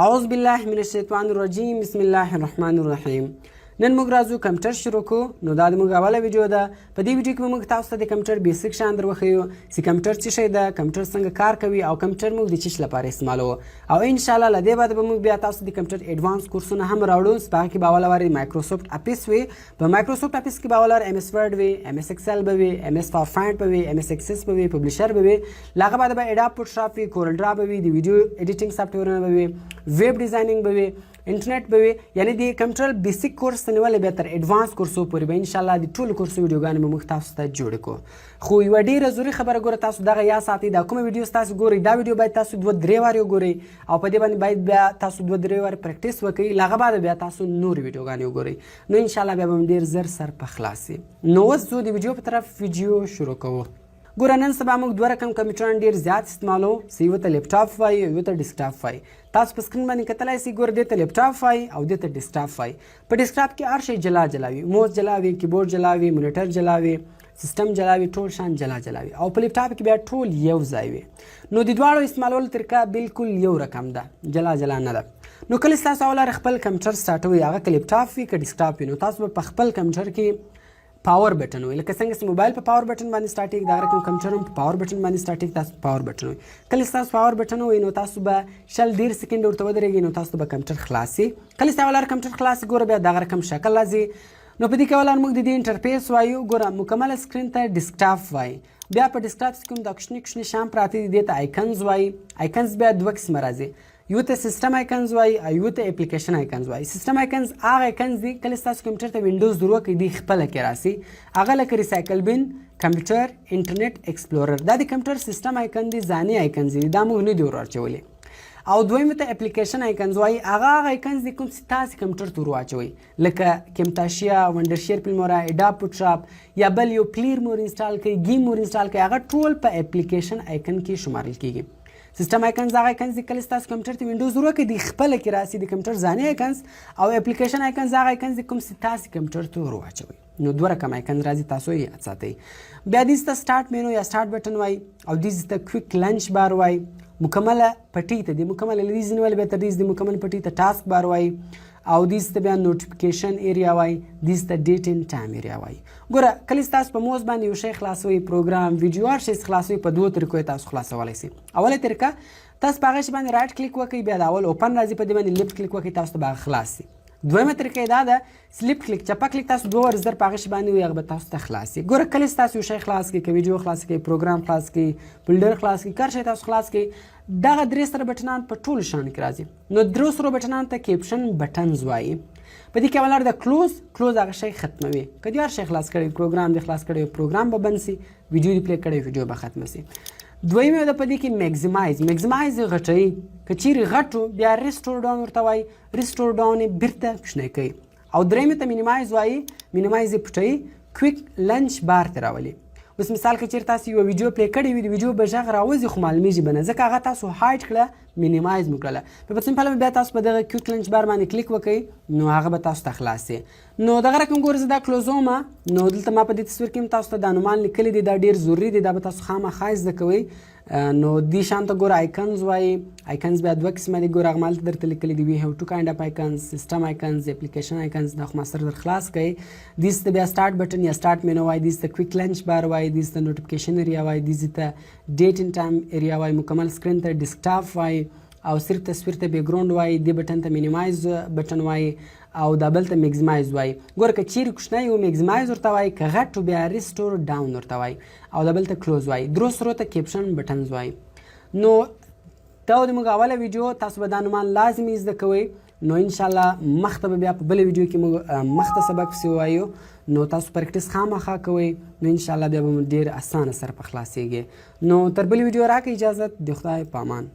اعوذ بالله من الشیطان الرجیم بسم الله الرحمن الرحیم. نن موږ راځو کمپیوټر شروع کوو. نو دا موږ اوله ویډیو ده. په دې ویډیو کې موږ تاسو ته د کمپیوټر بیسیک شان دروښیو چې کمپیوټر څه شی ده، کمپیوټر څنګه کار کوي او کمپیوټر موږ د څه لپاره استعمالوو. او ان شاء الله له دې بعد به موږ بیا تاسو د کمپیوټر ایڈوانس کورسونه هم راوړو. سپاره کې به اوله واري مایکروسافټ اپس وي. په مایکروسافټ اپس کې به اوله ام اس ورډ وي، ام اس ایکسل به وي، ام اس پاورپوینټ به وي، ام اس ایکسس به وي، پبلشر به وي. لاغه بعد به اډاب فوټوشاپ وي، کورل ډرا به وي، د ویډیو ایډیټینګ سافټویرونه به وي، ویب ډیزاینینګ به وي، انټرنیټ به وي. یعنی د کمپیوټر بیسیک کورس ته نیولې به تر ایډوانس کورسو پورې به ان شاء الله د ټولو کورسو ویډیوګانې به موږ تاسو ته جوړې کړو. خو یوه ډېره ضروري خبره ګوره، تاسو دغه یا ساتئ دا کومه ویډیوز تاسو ګورئ دا ویډیو باید تاسو 2-3 وارې وګورئ او په دې باندې باید بیا تاسو 2-3 وارې پریکټیس وکړئ. له هغه بعد بیا تاسو نورې ویډیوګانې وګورئ. نو ان شاء الله بیا به ډېر زر سر په خلاص شي. نو اوس زه د ویډیو په طرف ویډیو شروع کوو. ګوره نن سبا موږ دوه رقم کمپیوټران ډېر زیات استعمالوو، چې یوه ته لیپټاپ وایي او یوه ته ډیسکټاپ وایي. تاسو په سکرین باندې کتلی سئ، ګوره دې ته لیپټاپ وایي او دې ته ډیسکټاپ وایي. په ډیسکټاپ کې هر شی جلا جلا وي، موس جلا وي، کیبورډ جلا وي، مونیټر جلا وي، سیسټم جلا وي، ټول شان جلا جلا وي. او په لیپټاپ کې بیا ټول یو ځای وي. نو د دواړو استعمالولو طریقه بالکل یو رقم ده، جلا جلا نه ده. نو کله چې تاسو اول خپل کمپیوټر سټارټوئ، هغه که لیپټاپ وي که ډیسکټاپ وي، نو تاسو به په خپل کمپیوټر کې پاور بټن وي. لکه څنګه چې موبایل په پاور بټن باندې سټارټ کېږي، دغه رقم کمپیوټر هم په پاور بټن باندې سټارټ کېږي، تاسو پاور بټن وي. کله چې تاسو پاور بټن وي نو تاسو به 1-2 سکند ورته ودرېږي، نو تاسو به کمپیوټر خلاص شي. کله چې اول کمپیوټر خلاص ګوره بیا دغه رقم شکل راځي. نو په دې کې اول موږ د دې انټرفیس وایو. ګوره مکمله سکرین ته ډیسکټاپ وایي. بیا په ډیسکټاپ کې کوم د کوچني کوچني شیان پراته دي، دې ته آیکنز وایي. آیکنز بیا دوه قسمه راځي، یو ته سیسټم آیکنز وایي او یو ته اپلیکیشن آیکنز وایي. سیسټم آیکنز هغه آیکنز دي کله چې تاسو کمپیوټر ته وینډوز درو کوئ، دوی خپله کې راسي. هغه لکه ریسایکل بین، کمپیوټر، انټرنیټ ایکسپلورر، دا د کمپیوټر سیسټم آیکن دي، ځاني آیکنز دي، دا موږ نه دي ور اچولي. او دویم ته اپلیکیشن آیکنز وایي. هغه آیکنز دي کوم چې تاسو کمپیوټر ته ور واچوئ، لکه کیمتاشیا، وندرشیر فلمورا، اډاب فوټوشاپ یا بل یو پلیر مور انسټال کوي، گیم مور انسټال کوي، هغه ټول په اپلیکیشن آیکن کې شمارل کیږي. سیسټم آیکنز هغه آیکنز دي کله چې تاسو کمپیوټر ته وینډوز ورو کوئ، د خپله کې راسي د کمپیوټر ځاني آیکنز. او اپلیکیشن آیکنز هغه آیکنز دي کوم چې تاسو کمپیوټر ته ور واچوئ. نو دوه رقم آیکنز راځي، تاسو یې یاد ساتئ. بیا دې ته سټارټ مینو یا سټارټ بټن وایي او دې ته کویک لنچ بار وایي. مکمله پټۍ ته د مکمله له دې ځینې ولې بهتر دې د مکمل پټۍ ته ټاسک بار وایي. او دې ته بیا نوټیفیکیشن ایریا وایي، دې ته ډیټ اینډ ټایم ایریا وایي. ګوره کله چې تاسو په موس باندې یو شی خلاصوئ، پروګرام، ویډیو، هر شی خلاصوئ، په دوو طریقو یې تاسو خلاصولی شئ. اوله طریقه تاسو په هغه شي باندې رایټ کلیک وکړئ، بیا د اول اوپن راځي، په دې باندې لیفټ کلیک وکړئ، تاسو ته به هغه خلاص شي. دویمه طریقه دا ده سلیپ کلیک، چپه کلیک، تاسو 2 ور زر په هغه شي باندې وي، هغه به تاسو ته خلاص شي. ګوره کله چې تاسو یو شی خلاص کړئ، که ویډیو خلاص کړئ، پروګرام خلاص کړئ، بلډر خلاص کړئ، هر شی تاسو خلاص کړئ، دغه 3 سره بټنان په ټولو شیانو کې راځي. نو 3 سره بټنان ته کیپشن بټنز وایي. په دې کې اول د کلوز هغه شی ختموي. که دې هر شی خلاص کړی، پروګرام دې خلاص کړی، پروګرام به بند شي، ویډیو دې پلی کړی، ویډیو به ختمه شي. دویمه ده په دې کې میکزمایز یې غټوي. که چیرې غټو بیا ریسټور ډاون ورته وایي، ریسټور ډاون یې بیرته کوچنی کوي. او درېیمې ته مینیمایز وایي، مینیمایز یې پټوي، کویک لنچ بار ته راولي. اوس مثال که چیرې تاسو یوه ویډیو پلی کړې وي، د ویډیو به غږ راوځي خو معلومیږي به نه، ځکه هغه تاسو هایډ کړه، مینیمایز مو کړله. په سمپل بیا تاسو په دغه کویک لنچ بار باندې کلیک وکړئ، نو هغه به تاسو ته خلاص شي. نو دغه رقم ګوره زه دا کلوزومه. نو دلته ما په دې تصویر کې هم تاسو ته دا نومان لیکلي دي، دا ډېر ضروري دي، دا به تاسو خامخا زده کوئ. نو دې شان ته ګوره آیکنز وایي. آیکنز بیا 2 قسمه دي، ګوره هغه مالته درته لیکلي دي، وي هیو 2 کاینډ اف آیکنز، سیسټم آیکنز، اپلیکیشن آیکنز. دا خو ما سره در خلاص کړئ. دې ته بیا سټارټ بټن یا سټارټ مینو وایي، دې ته کویک لنچ بار وایي، دې ته نوټیفیکیشن ایریا وایي، دې ته ډیټ اینډ ټایم ایریا وایي، مکمل سکرین ته ډیسکټاپ وایي، او صرف تصویر ته بیکګراوند وایي، دې بټن ته مینیمایز بټن وایي، او دا بل ته میکزمایز وایي. ګوره که چیرې کوچنی یو میکزمایز ورته وایي، که غټ بیا ریسټور ډاون ورته وایي، او دا بل ته کلوز وایي. 3 سرو ته کیپشن بټنز وایي. نو دا د موږ اوله ویډیو، تاسو به دا نومان لازمي زده کوئ. نو انشاءالله مخته به بیا په بله ویډیو کې موږ مخته سبق پسې ووایو. نو تاسو پریکټیس خامخا کوئ، نو انشاءالله بیا به مو ډېر اسانه سره په خلاصېږي. نو تر بلې ویډیو راکړئ اجازت، د خدای په امان.